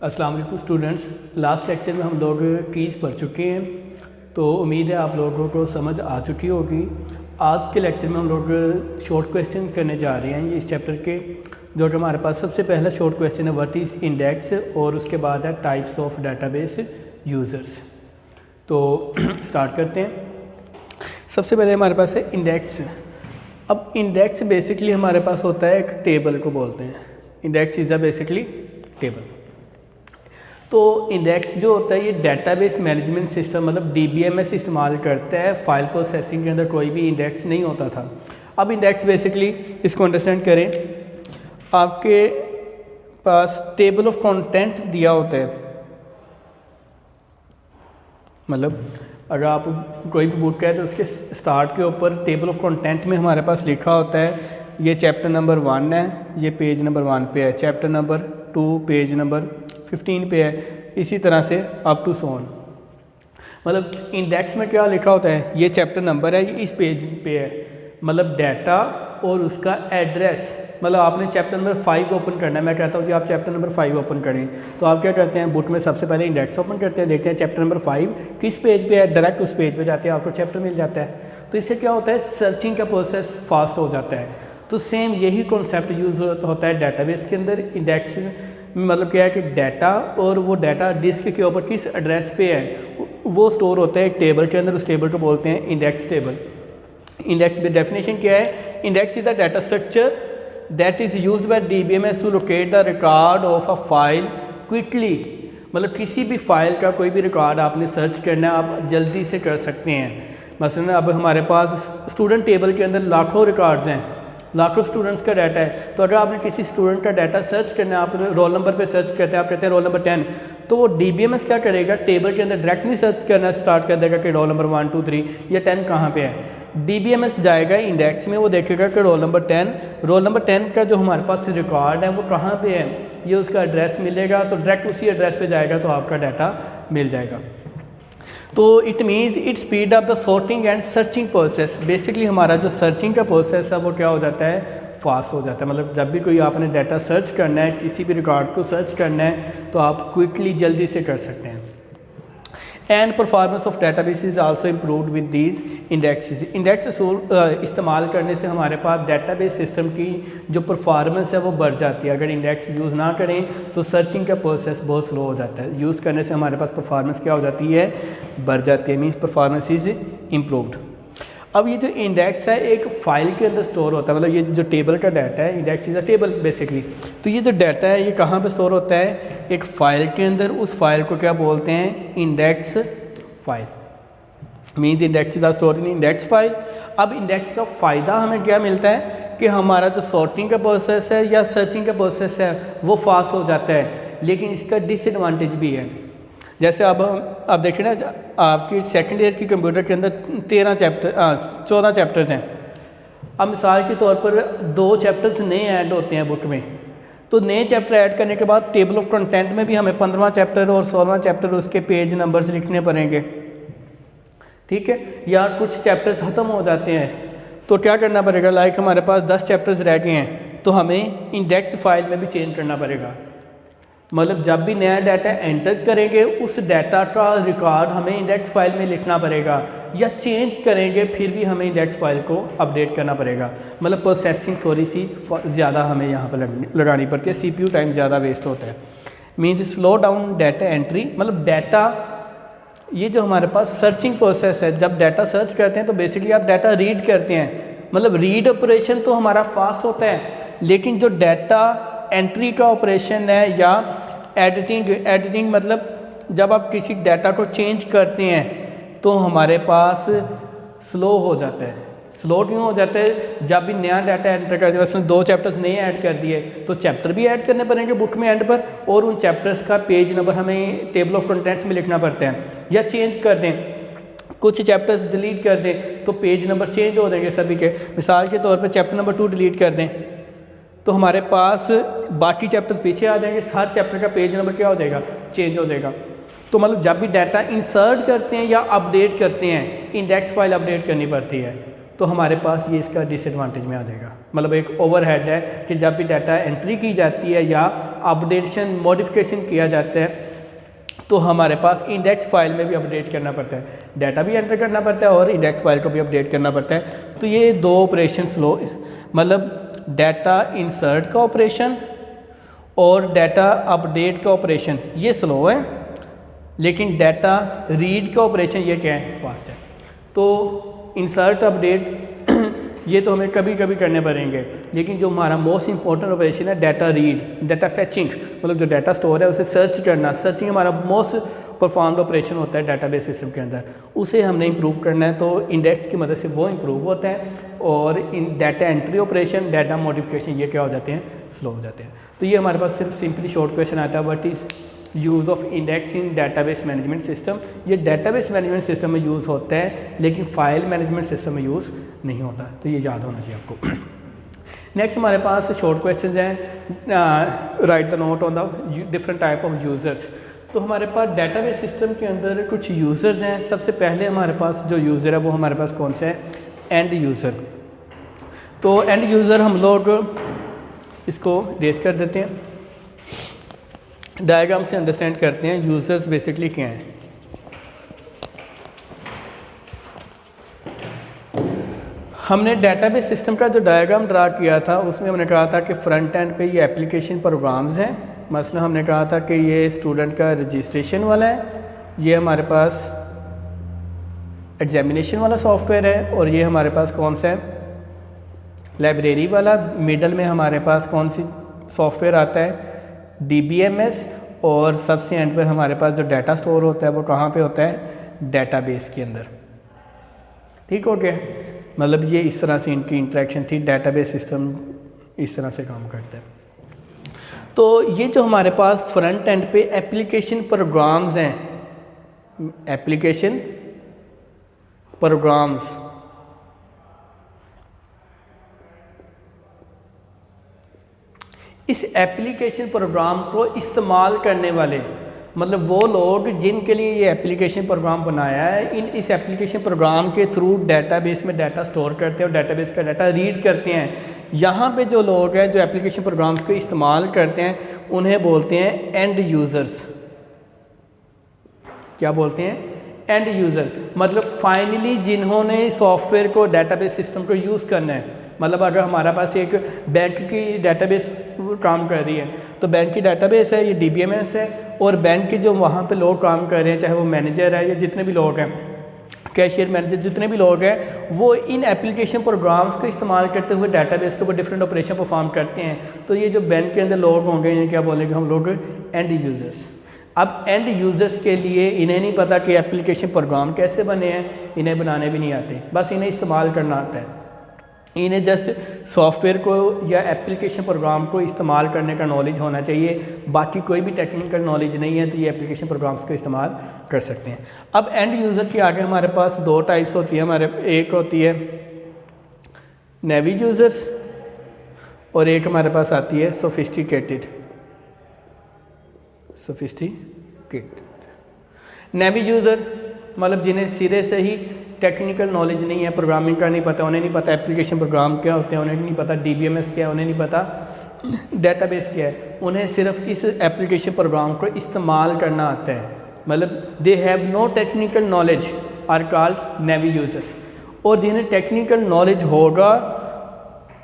अस्सलाम वालेकुम students. Last lecture में हम लोग कीज़ पढ़ चुके हैं, तो उम्मीद है आप लोगों को समझ आ चुकी होगी। आज के लेक्चर में हम लोग शॉर्ट क्वेश्चन करने जा रहे हैं इस चैप्टर के। जो कि हमारे पास सबसे पहला शॉर्ट क्वेश्चन है व्हाट इज़ इंडेक्स, और उसके बाद है टाइप्स ऑफ डाटाबेस यूज़र्स। तो स्टार्ट करते हैं। सबसे पहले हमारे पास है इंडेक्स। अब इंडेक्स बेसिकली हमारे पास होता है एक टेबल को बोलते हैं। Index is a basically table. तो इंडेक्स जो होता है ये डेटाबेस मैनेजमेंट सिस्टम मतलब DBMS इस्तेमाल करता है। फाइल प्रोसेसिंग के अंदर कोई भी इंडेक्स नहीं होता था। अब इंडेक्स बेसिकली इसको अंडरस्टैंड करें, आपके पास टेबल ऑफ कंटेंट दिया होता है। मतलब अगर आप कोई भी बुक है तो उसके स्टार्ट के ऊपर टेबल ऑफ कंटेंट में हमारे पास लिखा होता है ये चैप्टर नंबर 1 है, ये पेज नंबर 1 पे है, चैप्टर नंबर 2 पेज नंबर 15 पे है, इसी तरह से अप टू सोन। मतलब इंडेक्स में क्या लिखा होता है, ये चैप्टर नंबर है, ये इस पेज पे है, मतलब डाटा और उसका एड्रेस। मतलब आपने चैप्टर नंबर 5 ओपन करना है, मैं कहता हूँ कि आप चैप्टर नंबर 5 ओपन करें, तो आप क्या करते हैं, बुक में सबसे पहले इंडेक्स ओपन करते हैं, देखते हैं चैप्टर नंबर 5 किस पेज पे है, डायरेक्ट उस पेज पे जाते हैं, आपको चैप्टर मिल जाता है। तो इससे क्या होता है, सर्चिंग का प्रोसेस फास्ट हो जाता है। तो सेम यही कॉन्सेप्ट यूज़ होता है डाटाबेस के अंदर। इंडेक्स मतलब क्या है कि डाटा, और वो डाटा डिस्क के ऊपर किस एड्रेस पे है वो स्टोर होता है एक टेबल के अंदर। उस टेबल को बोलते हैं इंडेक्स टेबल। इंडेक्स की डेफिनेशन क्या है, index is the data structure that is used by DBMS to locate the record of a file quickly. मतलब किसी भी फाइल का कोई भी रिकॉर्ड आपने सर्च करना है, आप जल्दी से कर सकते हैं। मसलन अब हमारे पास स्टूडेंट टेबल के अंदर लाखों रिकॉर्ड्स हैं, लाखों स्टूडेंट्स का डाटा है। तो अगर आपने किसी स्टूडेंट का डाटा सर्च करना है, आप रोल नंबर पे सर्च करते हैं, आप कहते हैं रोल नंबर 10, तो वो DBMS क्या करेगा, टेबल के अंदर डायरेक्ट नहीं सर्च करना स्टार्ट कर देगा कि रोल नंबर 1 2 3 या 10 कहाँ पे है। DBMS जाएगा इंडेक्स में, वो देखेगा कि रोल नंबर 10 का जो हमारे पास रिकॉर्ड है वो कहाँ पे है, ये उसका एड्रेस मिलेगा, तो डायरेक्ट उसी एड्रेस पे जाएगा तो आपका डाटा मिल जाएगा। तो it means it speed up the sorting and searching process. Basically हमारा जो सर्चिंग का प्रोसेस है वो क्या हो जाता है, फास्ट हो जाता है। मतलब जब भी कोई आपने डाटा सर्च करना है, किसी भी रिकॉर्ड को सर्च करना है, तो आप क्विकली जल्दी से कर सकते हैं। And performance of database is also improved with these indexes. Index इस्तेमाल करने से हमारे पास डाटाबेस सिस्टम की जो परफॉर्मेंस है वो बढ़ जाती है। अगर इंडेक्स यूज़ ना करें तो सर्चिंग का प्रोसेस बहुत स्लो हो जाता है। यूज़ करने से हमारे पास परफॉर्मेंस क्या हो जाती है, बढ़ जाती है, मीन्स परफॉर्मेंस इज इम्प्रूव्ड। अब ये जो इंडेक्स है एक फ़ाइल के अंदर स्टोर होता है। मतलब ये जो टेबल का डाटा है, index is a table basically. तो ये जो डाटा है ये कहाँ पे स्टोर होता है, एक फ़ाइल के अंदर। उस फाइल को क्या बोलते हैं, index file. Means index is store in index file. अब इंडेक्स का फ़ायदा हमें क्या मिलता है कि हमारा जो सॉर्टिंग का प्रोसेस है या सर्चिंग का प्रोसेस है वो फास्ट हो जाता है, लेकिन इसका डिसएडवांटेज भी है। जैसे अब आप देखिए ना, आपकी सेकेंड ईयर की कंप्यूटर के अंदर 14 चैप्टर्स हैं। अब मिसाल के तौर पर 2 चैप्टर्स नए ऐड होते हैं बुक में, तो नए चैप्टर ऐड करने के बाद टेबल ऑफ कंटेंट में भी हमें 15वां चैप्टर और 16वां चैप्टर उसके पेज नंबर्स लिखने पड़ेंगे, ठीक है। या कुछ चैप्टर्स ख़त्म हो जाते हैं तो क्या करना पड़ेगा, लाइक हमारे पास 10 चैप्टर्स रह गए हैं तो हमें इंडेक्स फाइल में भी चेंज करना पड़ेगा। मतलब जब भी नया डाटा एंटर करेंगे उस डाटा का रिकॉर्ड हमें इंडेक्स फाइल में लिखना पड़ेगा, या चेंज करेंगे फिर भी हमें इंडेक्स फाइल को अपडेट करना पड़ेगा। मतलब प्रोसेसिंग थोड़ी सी ज़्यादा हमें यहाँ पर लगानी पड़ती है, CPU टाइम ज़्यादा वेस्ट होता है। Means slow down data entry. मतलब डाटा, ये जो हमारे पास सर्चिंग प्रोसेस है, जब डाटा सर्च करते हैं तो बेसिकली आप डाटा रीड करते हैं। मतलब रीड ऑपरेशन तो हमारा फास्ट होता है, लेकिन जो डाटा एंट्री का ऑपरेशन है या एडिटिंग मतलब जब आप किसी डाटा को चेंज करते हैं तो हमारे पास स्लो हो जाता है। स्लो क्यों हो जाता है, जब भी नया डाटा एंटर करते हैं, उसमें 2 चैप्टर्स नए ऐड कर दिए तो चैप्टर भी ऐड करने पड़ेंगे बुक में एंड पर, और उन चैप्टर्स का पेज नंबर हमें टेबल ऑफ कंटेंट्स में लिखना पड़ता है। या चेंज कर दें, कुछ चैप्टर्स डिलीट कर दें तो पेज नंबर चेंज हो जाएंगे सभी के। मिसाल के तौर पर चैप्टर नंबर 2 डिलीट कर दें तो हमारे पास बाकी चैप्टर्स पीछे आ जाएंगे, हर चैप्टर का पेज नंबर क्या हो जाएगा, चेंज हो जाएगा। तो मतलब जब भी डाटा इंसर्ट करते हैं या अपडेट करते हैं, इंडेक्स फाइल अपडेट करनी पड़ती है। तो हमारे पास ये इसका डिसएडवांटेज में आ जाएगा। मतलब एक ओवरहेड है कि जब भी डाटा एंट्री की जाती है या अपडेशन मॉडिफिकेशन किया जाता है तो हमारे पास इंडेक्स फाइल में भी अपडेट करना पड़ता है, डाटा भी एंटर करना पड़ता है और इंडेक्स फाइल को भी अपडेट करना पड़ता है। तो ये दो ऑपरेशन स्लो, मतलब डाटा इंसर्ट का ऑपरेशन और डाटा अपडेट का ऑपरेशन ये स्लो है, लेकिन डाटा रीड का ऑपरेशन ये क्या है, फास्ट है। तो इंसर्ट अपडेट ये तो हमें कभी कभी करने पड़ेंगे, लेकिन जो हमारा मोस्ट इंपॉर्टेंट ऑपरेशन है डाटा रीड, डाटा फेचिंग, मतलब जो डाटा स्टोर है उसे सर्च करना, सर्चिंग हमारा मोस्ट परफॉर्म्ड ऑपरेशन होता है डाटाबेस सिस्टम के अंदर, उसे हमने इंप्रूव करना है। तो इंडेक्स की मदद से वो इंप्रूव होता है और इन data entry operation, data modification ये क्या हो जाते हैं, स्लो हो जाते हैं। तो ये हमारे पास सिर्फ सिंपली शॉर्ट क्वेश्चन आता है, what is use of index in database management system. ये डाटाबेस मैनेजमेंट सिस्टम में यूज़ होता है लेकिन फाइल मैनेजमेंट सिस्टम में यूज़ नहीं होता, तो ये याद होना चाहिए आपको। नेक्स्ट हमारे पास शॉर्ट क्वेश्चन हैं, right the note on the different type of users. तो हमारे पास डाटाबेस सिस्टम के अंदर कुछ यूज़र्स हैं। सबसे पहले हमारे पास जो यूज़र है वो हमारे पास कौन सा है, एंड यूज़र। तो एंड यूज़र हम लोग इसको रेस कर देते हैं, डायग्राम से अंडरस्टैंड करते हैं यूज़र्स बेसिकली क्या हैं। हमने डाटाबेस सिस्टम का जो डायग्राम ड्रा किया था उसमें हमने कहा था कि फ्रंट एंड पे ये एप्लीकेशन प्रोग्राम्स हैं। मसलन हमने कहा था कि ये स्टूडेंट का रजिस्ट्रेशन वाला है, ये हमारे पास एग्जामिनेशन वाला सॉफ्टवेयर है और ये हमारे पास कौन सा है, लाइब्रेरी वाला। मिडल में हमारे पास कौन सी सॉफ्टवेयर आता है, DBMS, और सबसे एंड पर हमारे पास जो डाटा स्टोर होता है वो कहाँ पे होता है, डेटाबेस के अंदर। ठीक हो गया, मतलब ये इस तरह से इनकी इंटरेक्शन थी, डाटाबेस सिस्टम इस तरह से काम करता है। तो ये जो हमारे पास फ्रंट एंड पे एप्लीकेशन प्रोग्राम्स हैं, एप्लीकेशन प्रोग्राम्स, इस एप्लीकेशन प्रोग्राम को इस्तेमाल करने वाले, मतलब वो लोग जिनके लिए ये एप्लीकेशन प्रोग्राम बनाया है, इस एप्लीकेशन प्रोग्राम के थ्रू डाटाबेस में डाटा स्टोर करते हैं और डाटाबेस का डाटा रीड करते हैं। यहाँ पे जो लोग हैं जो एप्लीकेशन प्रोग्राम्स को इस्तेमाल करते हैं उन्हें बोलते हैं एंड यूज़र्स। क्या बोलते हैं, एंड यूज़र, मतलब फाइनली जिन्होंने सॉफ्टवेयर को डाटाबेस सिस्टम को यूज़ करना है। मतलब अगर हमारा पास एक बैंक की डाटाबेस काम कर रही है तो बैंक की डाटाबेस है, ये DBMS है, और बैंक के जो वहाँ पे लोग काम कर रहे हैं, चाहे वो मैनेजर है या जितने भी लोग हैं, कैशियर, मैनेजर, जितने भी लोग हैं, वो इन एप्लीकेशन प्रोग्राम्स को इस्तेमाल करते हुए डाटाबेस के ऊपर डिफरेंट ऑपरेशन परफॉर्म करते हैं। तो ये जो बैंक के अंदर लोग होंगे ये क्या बोलेंगे हम लोग, एंड यूज़र्स। अब एंड यूज़र्स के लिए इन्हें नहीं पता कि एप्लीकेशन प्रोग्राम कैसे बने हैं, इन्हें बनाने भी नहीं आते, बस इन्हें इस्तेमाल करना आता है। इन्हें जस्ट सॉफ्टवेयर को या एप्लीकेशन प्रोग्राम को इस्तेमाल करने का नॉलेज होना चाहिए, बाकी कोई भी टेक्निकल नॉलेज नहीं है तो ये एप्लीकेशन प्रोग्राम्स को इस्तेमाल कर सकते हैं। अब एंड यूज़र के आगे हमारे पास दो टाइप्स होती है, हमारे एक होती है नेवी यूज़र्स और एक हमारे पास आती है सोफिस्टिकेटेड। नेवी यूज़र मतलब जिन्हें सिरे से ही टेक्निकल नॉलेज नहीं है, प्रोग्रामिंग का नहीं पता, उन्हें नहीं पता एप्लीकेशन प्रोग्राम क्या होते हैं, उन्हें नहीं पता DBMS क्या है, उन्हें नहीं पता डेटाबेस क्या है, उन्हें सिर्फ इस एप्लीकेशन प्रोग्राम को इस्तेमाल करना आता है। मतलब they have no technical knowledge are called naive users. और जिन्हें टेक्निकल नॉलेज होगा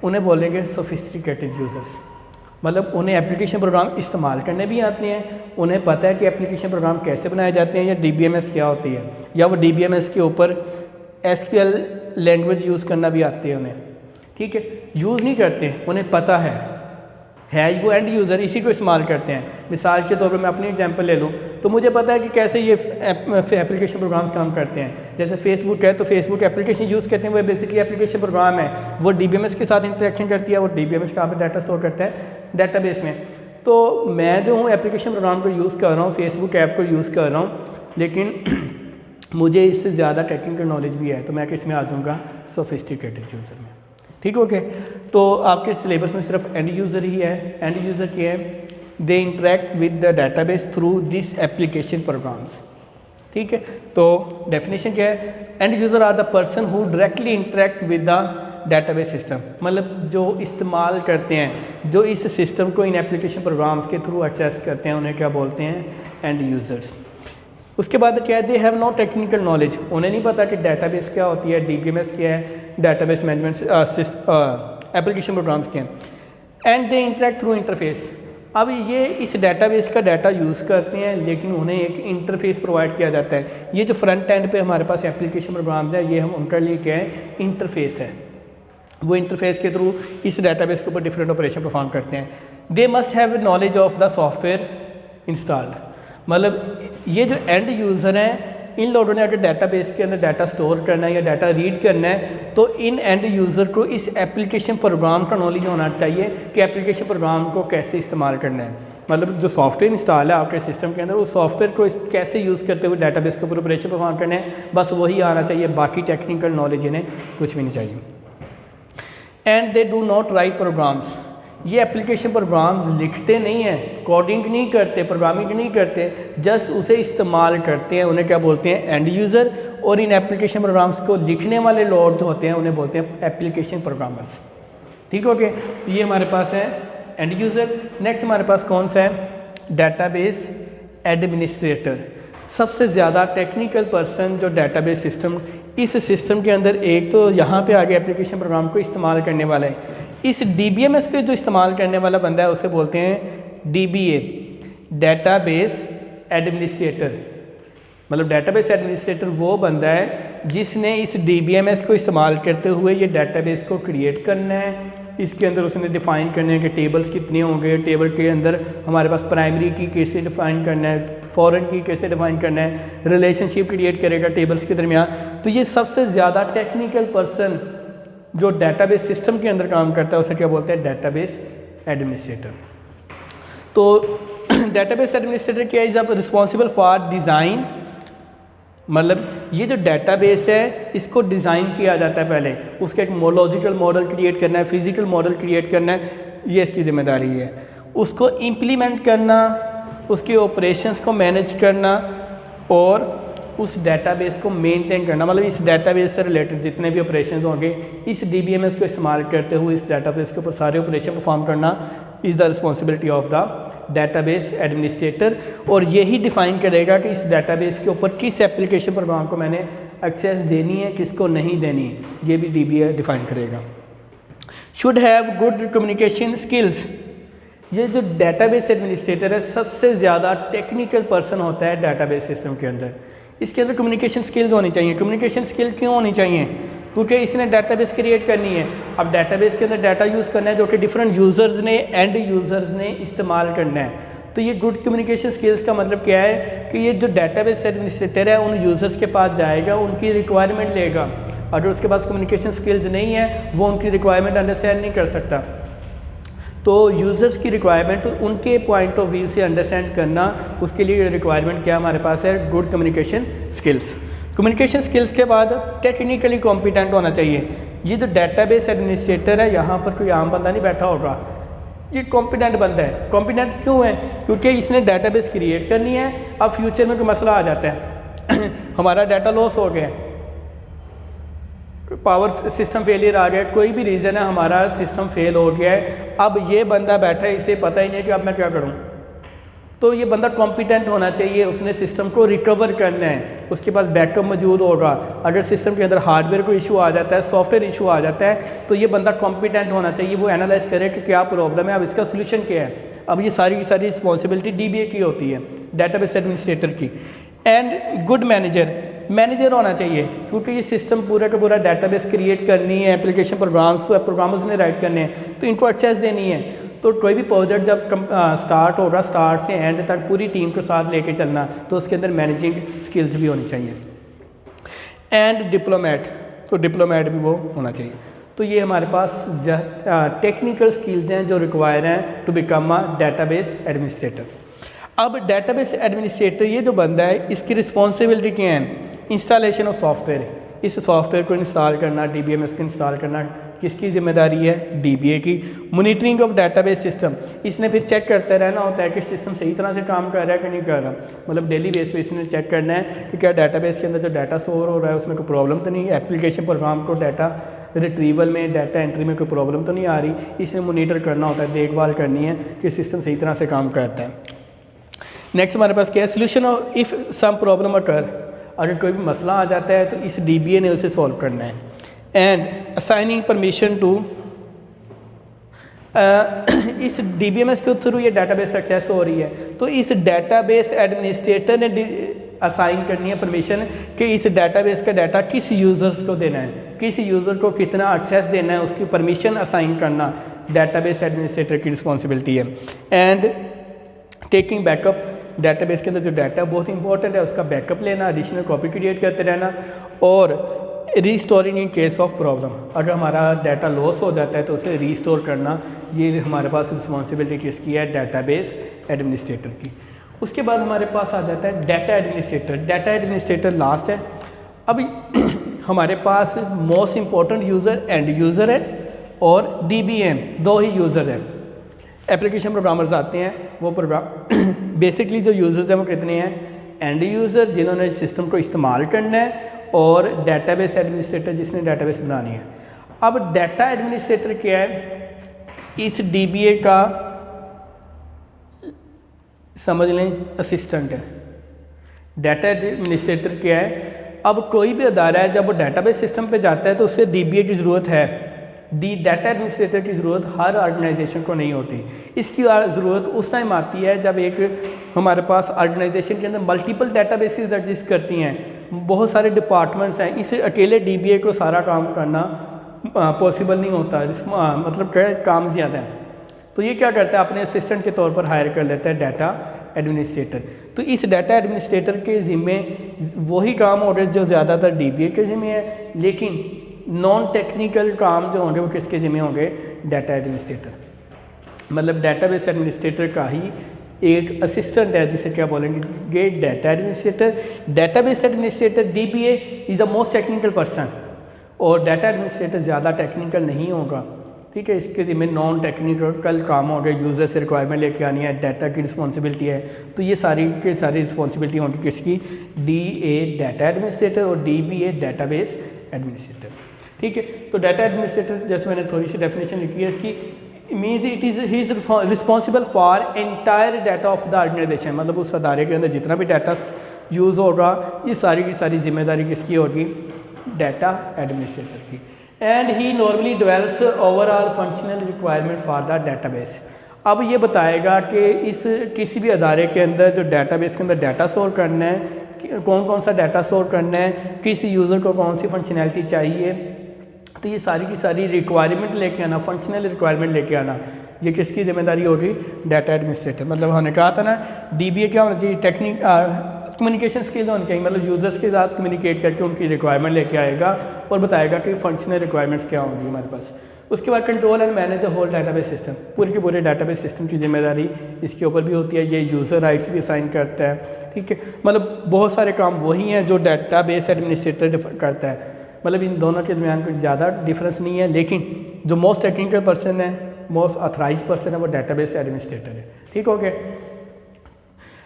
उन्हें बोलेंगे सोफिस्टिकेटेड यूज़र्स। मतलब उन्हें एप्लीकेशन प्रोग्राम इस्तेमाल करने भी आते हैं, उन्हें पता है कि एप्लीकेशन प्रोग्राम कैसे बनाए जाते हैं या DBMS क्या होती है, या वो DBMS के ऊपर SQL लैंग्वेज यूज़ करना भी आती है उन्हें। ठीक है, यूज़ नहीं करते, उन्हें पता है वो एंड यूज़र इसी को इस्तेमाल करते हैं। मिसाल के तौर पर मैं अपनी एग्जांपल ले लूँ तो मुझे पता है कि कैसे ये एप्लीकेशन प्रोग्राम्स काम करते हैं। जैसे फेसबुक है तो फेसबुक एप्लीकेशन यूज़ करते हैं, वो बेसिकली एप्लीकेशन प्रोग्राम है, वो DBMS के साथ इंटरेक्शन करती है, वो DBMS कहाँ पर डाटा स्टोर करता है, डेटाबेस में। तो मैं जो हूँ एप्लीकेशन प्रोग्राम को यूज़ कर रहा हूँ, फेसबुक ऐप को यूज़ कर रहा हूँ, लेकिन मुझे इससे ज़्यादा टेक्निकल नॉलेज भी है, तो मैं किस में आ जाऊँगा, सोफिस्टिकेटेड यूज़र में। ठीक हो गया। तो आपके सिलेबस में सिर्फ एंड यूज़र ही है। एंड यूज़र क्या है, they interact with the database through this application programs. ठीक ठीक है। तो डेफिनेशन क्या है, end user are the person who directly interact with the database system, मतलब जो इस्तेमाल करते हैं, जो इस सिस्टम को इन एप्लीकेशन प्रोग्राम्स के थ्रू एक्सेस करते हैं, उन्हें क्या बोलते हैं, एंड यूज़र्स। उसके बाद क्या है, they have no technical knowledge, उन्हें नहीं पता कि डेटाबेस क्या होती है, DBMS क्या है, डेटाबेस मैनेजमेंट एप्लीकेशन प्रोग्राम्स क्या हैं, and they interact through interface. अब ये इस डेटाबेस का डाटा यूज़ करते हैं, लेकिन उन्हें एक इंटरफेस प्रोवाइड किया जाता है। ये जो फ्रंट एंड पे हमारे पास एप्लीकेशन प्रोग्राम्स है, ये हम उनके लिए क्या है, इंटरफेस है। वो इंटरफेस के थ्रू इस डेटाबेस के ऊपर डिफरेंट ऑपरेशन परफॉर्म करते हैं। They must have knowledge of the software installed, मतलब ये जो एंड यूज़र हैं, इन लोगों ने अगर डेटाबेस के अंदर डाटा स्टोर करना है या डाटा रीड करना है, तो इन एंड यूज़र को इस एप्लीकेशन प्रोग्राम का नॉलेज होना चाहिए कि एप्लीकेशन प्रोग्राम को कैसे इस्तेमाल करना है। मतलब जो सॉफ्टवेयर इंस्टॉल है आपके सिस्टम के अंदर, उस सॉफ्टवेयर को कैसे यूज़ करते हुए डेटाबेस के ऊपर ऑपरेशन परफॉर्म करना है, बस वही आना चाहिए, बाकी टेक्निकल नॉलेज इन्हें कुछ भी नहीं चाहिए। And they do not write programs, ये एप्लीकेशन प्रोग्राम्स लिखते नहीं हैं, कोडिंग नहीं करते, प्रोग्रामिंग नहीं करते, जस्ट उसे इस्तेमाल करते हैं, उन्हें क्या बोलते हैं, एंड यूज़र। और इन एप्लीकेशन प्रोग्राम्स को लिखने वाले लोग जो होते हैं, उन्हें बोलते हैं एप्लीकेशन प्रोग्रामर्स। ठीक हो गया, तो ये हमारे पास है एंड यूज़र। नेक्स्ट हमारे पास कौन सा है, डेटाबेस एडमिनिस्ट्रेटर। सबसे ज़्यादा टेक्निकल पर्सन जो डेटाबेस सिस्टम, इस सिस्टम के अंदर एक तो यहाँ पे आगे एप्लीकेशन प्रोग्राम को इस्तेमाल करने वाला है, इस DBMS को जो इस्तेमाल करने वाला बंदा है उसे बोलते हैं DBA, डेटाबेस एडमिनिस्ट्रेटर। मतलब डेटाबेस एडमिनिस्ट्रेटर वो बंदा है जिसने इस DBMS को इस्तेमाल करते हुए ये डेटाबेस को क्रिएट करना है। इसके अंदर उसने डिफ़ाइन करना है कि टेबल्स कितने होंगे, टेबल के अंदर हमारे पास प्राइमरी की कैसे डिफ़ाइन करना है, फॉरेन की कैसे डिफ़ाइन करना है, रिलेशनशिप क्रिएट करेगा टेबल्स के दरमियान। तो ये सबसे ज़्यादा टेक्निकल पर्सन जो डेटाबेस सिस्टम के अंदर काम करता है उसे क्या बोलते हैं, डेटाबेस एडमिनिस्ट्रेटर। तो डेटाबेस एडमिनिस्ट्रेटर क्या इज़ अब रिस्पॉन्सिबल फॉर डिज़ाइन, मतलब ये जो डेटाबेस है इसको डिज़ाइन किया जाता है पहले, उसका एक लॉजिकल मॉडल क्रिएट करना है, फिजिकल मॉडल क्रिएट करना है, ये इसकी ज़िम्मेदारी है। उसको इम्प्लीमेंट करना, उसके ऑपरेशंस को मैनेज करना और उस डेटाबेस को मेंटेन करना, मतलब इस डेटाबेस से रिलेटेड जितने भी ऑपरेशंस होंगे, इस DBMS को इस्तेमाल करते हुए इस डेटाबेस के ऊपर सारे ऑपरेशन परफॉर्म करना is the responsibility of the database administrator. और यही डिफ़ाइन करेगा कि इस डेटाबेस के ऊपर किस एप्लीकेशन प्रोग्राम को मैंने एक्सेस देनी है, किसको नहीं देनी है, ये भी DBA डिफ़ाइन करेगा। Should have good communication skills, ये जो डेटाबेस एडमिनिस्ट्रेटर है सबसे ज़्यादा टेक्निकल पर्सन होता है डेटाबेस सिस्टम के अंदर। इसके अंदर कम्युनिकेशन स्किल्स होनी चाहिए। कम्युनिकेशन स्किल क्यों होनी चाहिए, क्योंकि इसने डेटाबेस क्रिएट करनी है। अब डेटाबेस के अंदर डाटा यूज़ करना है जो कि डिफरेंट यूज़र्स ने, एंड यूज़र्स ने इस्तेमाल करना है। तो ये गुड कम्युनिकेशन स्किल्स का मतलब क्या है कि ये जो डेटाबेस एडमिनिस्ट्रेटर है उन यूज़र्स के पास जाएगा, उनकी रिक्वायरमेंट लेगा। अगर उसके पास कम्युनिकेशन स्किल्स नहीं है, वो उनकी रिक्वायरमेंट अंडरस्टैंड नहीं कर सकता। तो यूज़र्स की रिक्वायरमेंट उनके पॉइंट ऑफ व्यू से अंडरस्टैंड करना, उसके लिए रिक्वायरमेंट क्या हमारे पास है, good communication skills. Communication skills के बाद टेक्निकली कॉम्पिटेंट होना चाहिए। ये जो डेटाबेस एडमिनिस्ट्रेटर है, यहाँ पर कोई आम बंदा नहीं बैठा होगा, ये कॉम्पिटेंट बंदा है। कॉम्पिटेंट क्यों है, क्योंकि इसने डेटाबेस क्रिएट करनी है। अब फ्यूचर में कोई मसला आ जाता है हमारा डाटा लॉस हो गया, पावर सिस्टम फेलियर आ गया, कोई भी रीज़न है हमारा सिस्टम फेल हो गया है, अब ये बंदा बैठा है, इसे पता ही नहीं कि अब मैं क्या करूं। तो ये बंदा कॉम्पिटेंट होना चाहिए, उसने सिस्टम को रिकवर करना है, उसके पास बैकअप मौजूद होगा। अगर सिस्टम के अंदर हार्डवेयर को इशू आ जाता है, सॉफ्टवेयर इशू आ जाता है, तो ये बंदा कॉम्पिटेंट होना चाहिए। वो एनालाइज करे कि क्या प्रॉब्लम है, अब इसका सोल्यूशन क्या है। अब ये सारी की सारी रिस्पॉन्सिबिलिटी DBA की होती है, डेटाबेस एडमिनिस्ट्रेटर की। एंड गुड मैनेजर होना चाहिए, क्योंकि ये सिस्टम पूरा का पूरा डेटाबेस क्रिएट करनी है, एप्लीकेशन प्रोग्रामर्स ने राइट करने हैं, तो इनको एक्सेस देनी है। तो कोई भी प्रोजेक्ट जब स्टार्ट होगा, स्टार्ट से एंड तक पूरी टीम के साथ लेके चलना, तो उसके अंदर मैनेजिंग स्किल्स भी होनी चाहिए। एंड डिप्लोमेट, तो डिप्लोमेट भी वो होना चाहिए। तो ये हमारे पास टेक्निकल स्किल्स हैं जो रिक्वायर हैं to become a database administrator. अब डेटाबेस एडमिनिस्ट्रेटर ये जो बंदा है, इसकी रिस्पॉन्सिबिलिटी क्या है, इंस्टॉलेशन ऑफ सॉफ्टवेयर, इस सॉफ्टवेयर को इंस्टॉल करना, DBMS को इंस्टॉल करना, किसकी जिम्मेदारी है? DBA की। मॉनिटरिंग ऑफ डेटाबेस सिस्टम, इसने फिर चेक करते रहना होता है कि सिस्टम सही तरह से काम कर रहा है कि नहीं कर रहा। मतलब डेली बेस पे इसने चेक करना है कि क्या डेटाबेस के अंदर जो डाटा स्टोर हो रहा है उसमें कोई प्रॉब्लम तो नहीं है, एप्लीकेशन प्रोग्राम को डाटा रिट्रीवल में, डाटा एंट्री में कोई प्रॉब्लम तो नहीं आ रही। इसमें मोनीटर करना होता है, देखभाल करनी है कि सिस्टम सही तरह से काम करता है। नेक्स्ट हमारे पास क्या है? Solution of if some problem occur, अगर कोई भी मसला आ जाता है तो इस DBA ने उसे सॉल्व करना है। एंड असाइनिंग परमिशन टू, इस DBMS के थ्रू ये डाटाबेस एक्सेस हो रही है तो इस डाटाबेस एडमिनिस्ट्रेटर ने असाइन करनी है परमिशन कि इस डाटाबेस का डाटा किस यूज़र्स को देना है, किस यूज़र को कितना एक्सेस देना है, उसकी परमिशन असाइन करना डाटाबेस एडमिनिस्ट्रेटर की रिस्पॉन्सिबिलिटी है। एंड टेकिंग बैकअप, डाटाबेस के अंदर जो डाटा बहुत इंपॉर्टेंट है उसका बैकअप लेना, एडिशनल कॉपी क्रिएट करते रहना। और restoring in case of problem, अगर हमारा डाटा लॉस हो जाता है तो उसे रीस्टोर करना, ये हमारे पास रिस्पॉन्सिबिलिटी किसकी है? डाटाबेस एडमिनिस्ट्रेटर की। उसके बाद हमारे पास आ जाता है data administrator. Data administrator last है। अभी हमारे पास most important user end user है और DBM, दो ही यूज़र हैं। एप्लीकेशन प्रोग्रामर्स आते हैं, वो प्रोग्राम बेसिकली जो यूज़र्स हैं वो कितने हैं? एंड यूज़र जिन्होंने सिस्टम को इस्तेमाल करना है और डेटाबेस एडमिनिस्ट्रेटर जिसने डेटाबेस बनानी है। अब डाटा एडमिनिस्ट्रेटर क्या है? इस DBA का समझ लें असिस्टेंट है। डाटा एडमिनिस्ट्रेटर क्या है? अब कोई भी अदारा है जब वो डाटाबेस सिस्टम पे जाता है तो उसे DBA की ज़रूरत है। डाटा एडमिनिस्ट्रेटर की ज़रूरत हर ऑर्गेनाइजेशन को नहीं होती। इसकी ज़रूरत उस टाइम आती है जब एक हमारे पास ऑर्गेनाइजेशन के अंदर मल्टीपल डाटाबेसेस एग्जिस्ट करती हैं, बहुत सारे डिपार्टमेंट्स हैं, इसे अकेले DBA को सारा काम करना पॉसिबल नहीं होता, मतलब काम ज़्यादा है। तो ये क्या करता है? अपने असिस्टेंट के तौर पर हायर कर लेता है डाटा एडमिनिस्ट्रेटर। तो इस डाटा एडमिनिस्ट्रेटर के ज़िम्मे वही काम हो रहे जो ज़्यादातर DBA के ज़िम्मे है, लेकिन नॉन टेक्निकल काम जो होंगे वो किसके ज़िम्मे होंगे? Data administrator. मतलब डाटाबेस एडमिनिस्ट्रेटर का ही एक असिस्टेंट है जिसे क्या बोलेंगे? Data administrator. Database administrator DBA is the most technical person और डाटा एडमिनिस्ट्रेटर ज़्यादा टेक्निकल नहीं होगा, ठीक है। इसके ज़िम्मे नॉन टेक्निकल काम हो गए, यूज़र से रिक्वायरमेंट लेके आनी है, डाटा की रिस्पॉन्सिबिलिटी है, तो ये सारी की सारी रिस्पॉन्सिबिलिटी होगी किसकी? DA डाटा एडमिनिस्ट्रेटर और DBA डाटाबेस एडमिनिस्ट्रेटर, ठीक है। तो डाटा एडमिनिस्ट्रेटर जैसे मैंने थोड़ी सी डेफिनेशन लिखी है इसकी, means it is he is responsible for entire data of the organisation. मतलब उस अदारे के अंदर जितना भी डाटा यूज़ होगा ये सारी की सारी जिम्मेदारी किसकी होगी? डाटा एडमिनिस्ट्रेटर की। And he normally develops overall functional requirement for the database. अब ये बताएगा कि इस किसी भी अदारे के अंदर जो डाटाबेस के अंदर डाटा स्टोर करना है, कौन कौन सा डाटा स्टोर करना है, किस यूज़र को कौन सी फंक्शनैलिटी चाहिए, तो ये सारी की सारी रिक्वायरमेंट लेके आना, फंक्शनल रिक्वायरमेंट लेके आना, ये किसकी जिम्मेदारी होगी? Data administrator. मतलब हमने कहा था ना DBA क्या होना चाहिए? कम्युनिकेशन स्किल्स होनी चाहिए, मतलब यूज़र्स के साथ कम्युनिकेट करके उनकी रिक्वायरमेंट लेके आएगा और बताएगा कि फंक्शनल रिक्वायरमेंट्स क्या होंगी हमारे पास। उसके बाद control and manage the whole database system, पूरे के पूरे डाटाबेस सिस्टम की जिम्मेदारी इसके ऊपर भी होती है। ये यूज़र राइट्स भी असाइन करता है, ठीक है। मतलब बहुत सारे काम वही हैं जो डाटाबेस एडमिनिस्ट्रेटर करता है। मतलब इन दोनों के दरमियान कुछ ज़्यादा डिफरेंस नहीं है, लेकिन जो मोस्ट टेक्निकल पर्सन है, मोस्ट ऑथराइज पर्सन है, वो डाटाबेस एडमिनिस्ट्रेटर है, ठीक हो गया।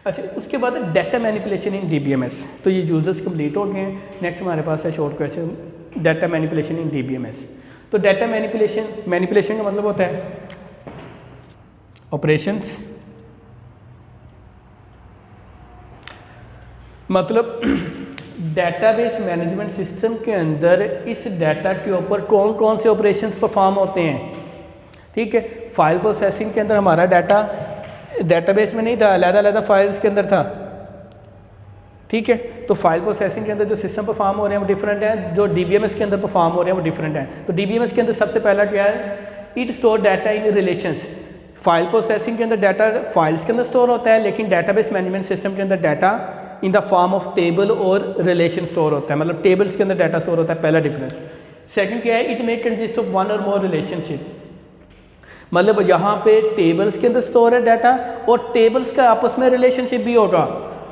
अच्छा, उसके बाद डाटा मैनिपुलेशन इन DBMS, तो ये यूजर्स कंप्लीट हो गए हैं। नेक्स्ट हमारे पास है शॉर्ट क्वेश्चन, डाटा मैनिपुलेशन इन DBMS। तो डाटा मैनिपुलेशन का मतलब होता है ऑपरेशंस, मतलब डाटाबेस मैनेजमेंट सिस्टम के अंदर इस डाटा के ऊपर कौन कौन से ऑपरेशंस परफॉर्म होते हैं, ठीक है। फाइल प्रोसेसिंग के अंदर हमारा डाटा डाटाबेस में नहीं था, अलग-अलग फाइल्स के अंदर था, ठीक है। तो फाइल प्रोसेसिंग के अंदर जो सिस्टम परफॉर्म हो रहे हैं वो डिफरेंट हैं, जो DBMS के अंदर परफॉर्म हो रहे हैं वो डिफरेंट हैं। तो DBMS के अंदर सबसे पहला क्या है? It store data in relations. File processing के अंदर डाटा फाइल्स के अंदर स्टोर होता है, लेकिन डाटाबेस मैनेजमेंट सिस्टम के अंदर data in the form of table और रिलेशन स्टोर होता है, मतलब टेबल्स के अंदर डाटा स्टोर होता है, पहला डिफरेंस। सेकंड क्या है? It may consist of one और मोर रिलेशनशिप, मतलब यहाँ पे टेबल्स के अंदर स्टोर है डाटा और टेबल्स का आपस में रिलेशनशिप भी होगा।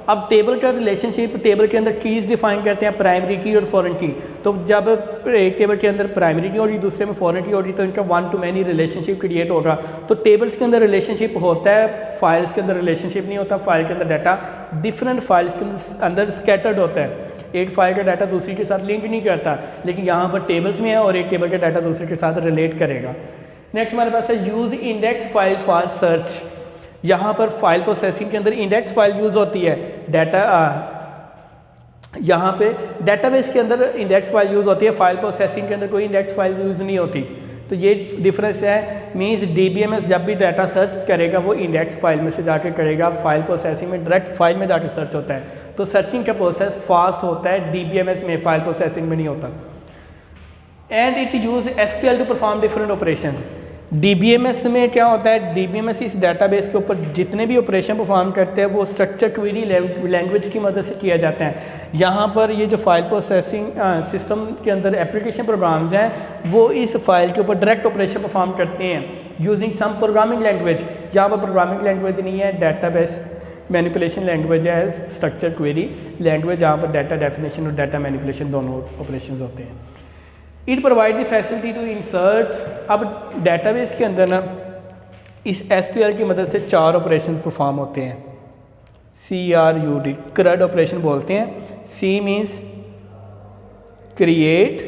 अब टेबल का रिलेशनशिप, टेबल के अंदर कीज़ डिफाइन करते हैं, प्राइमरी की और फॉरेन की। तो जब एक टेबल के अंदर प्राइमरी की होगी, दूसरे में फॉरेन की होगी, तो इनका one two many relationship create होगा। तो टेबल्स के अंदर रिलेशनशिप होता है, फाइल्स के अंदर रिलेशनशिप नहीं होता। फाइल के अंदर डाटा डिफरेंट फाइल्स के अंदर स्कैटर्ड होता है, एक फाइल का डाटा दूसरी के साथ लिंक नहीं करता, लेकिन यहाँ पर टेबल्स में है और एक टेबल का डाटा दूसरे के साथ रिलेट करेगा। नेक्स्ट हमारे पास है use index file for search. यहाँ पर फाइल प्रोसेसिंग के अंदर इंडेक्स फाइल यूज़ होती है। डाटा यहाँ पे डेटाबेस के अंदर इंडेक्स फाइल यूज़ होती है, फाइल प्रोसेसिंग के अंदर कोई इंडेक्स फाइल यूज़ नहीं होती। तो ये डिफरेंस है। मींस DBMS जब भी डाटा सर्च करेगा वो इंडेक्स फाइल में से जाके करेगा, फाइल प्रोसेसिंग में डायरेक्ट फाइल में जाके सर्च होता है। तो सर्चिंग का प्रोसेस फास्ट होता है DBMS में, फाइल प्रोसेसिंग में नहीं होता। And it use SQL to perform different operations. DBMS में क्या होता है, DBMS इस डाटाबेस के ऊपर जितने भी ऑपरेशन परफॉर्म करते हैं वो स्ट्रक्चर क्वेरी लैंग्वेज की मदद से किया जाता है। यहाँ पर ये जो फाइल प्रोसेसिंग सिस्टम के अंदर एप्लीकेशन प्रोग्राम्स हैं वो इस फाइल के ऊपर डायरेक्ट ऑपरेशन परफॉर्म करते हैं यूजिंग सम प्रोग्रामिंग लैंग्वेज। यहाँ पर प्रोग्रामिंग लैंग्वेज नहीं है, डाटाबेस मैनिपुलेशन लैंग्वेज है, स्ट्रक्चर क्वेरी लैंग्वेज, जहाँ पर डाटा डेफिनेशन और डाटा मैनिपुलेशन दोनों ऑपरेशन होते हैं। It provide the facility to insert. अब डाटाबेस के अंदर ना इस SQL की मदद से 4 ऑपरेशन परफॉर्म होते हैं। CRUD CRUD ऑपरेशन बोलते हैं। C means create,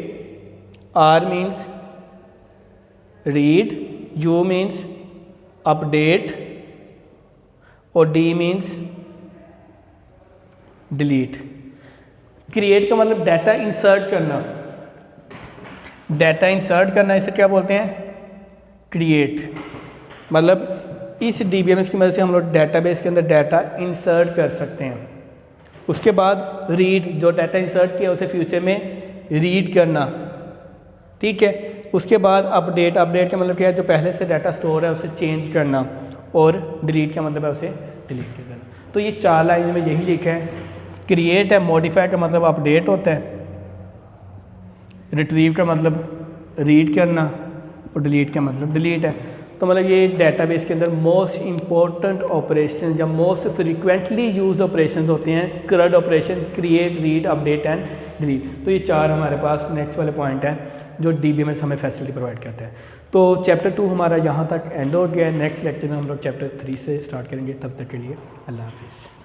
R means read, U means update और D मीन्स डिलीट। क्रिएट का मतलब डाटा इंसर्ट करना, डाटा इंसर्ट करना, इसे क्या बोलते हैं, क्रिएट। मतलब इस DBMS की मदद से हम लोग डाटाबेस के अंदर डाटा इंसर्ट कर सकते हैं। उसके बाद रीड, जो डाटा इंसर्ट किया उसे फ्यूचर में रीड करना, ठीक है। उसके बाद अपडेट, अपडेट का मतलब क्या है, जो पहले से डाटा स्टोर है उसे चेंज करना, और डिलीट का मतलब है उसे डिलीट कर देना। तो ये 4 लाइन में यही लिखा है। क्रिएट है, मॉडिफाई का मतलब अपडेट होता है, रिट्रीव का मतलब रीड करना और डिलीट का मतलब डिलीट है। तो मतलब ये डेटाबेस के अंदर मोस्ट इंपॉर्टेंट ऑपरेशन या मोस्ट फ्रीक्वेंटली यूज ऑपरेशंस होते हैं। CRUD operation, create, read, update and delete. तो ये 4 हमारे पास नेक्स्ट वाले पॉइंट हैं जो DBMS हमें फैसिलिटी प्रोवाइड करता है। तो चैप्टर 2 हमारा यहाँ तक एंड हो गया है। नेक्स्ट लेक्चर में हम लोग चैप्टर 3 से स्टार्ट करेंगे। तब तक के लिए अल्लाह हाफिज़।